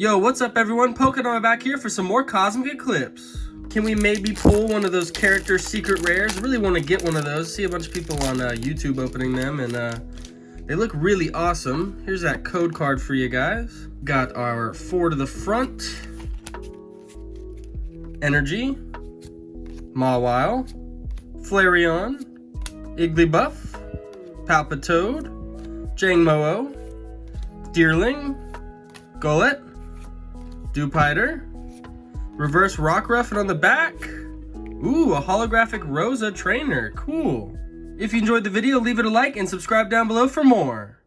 Yo, what's up everyone? Pokemon back here for some more Cosmic Eclipse. Can we maybe pull one of those character secret rares? I really want to get one of those. See a bunch of people on YouTube opening them, and they look really awesome. Here's that code card for you guys. Got our 4 to the front. Energy. Mawile. Flareon. Igglybuff. Palpitoad. Jangmo-o. Deerling. Golett. Dewpider. Reverse Rockruff, and on the back, ooh, a holographic Rosa trainer. Cool. If you enjoyed the video, leave it a like and subscribe down below for more.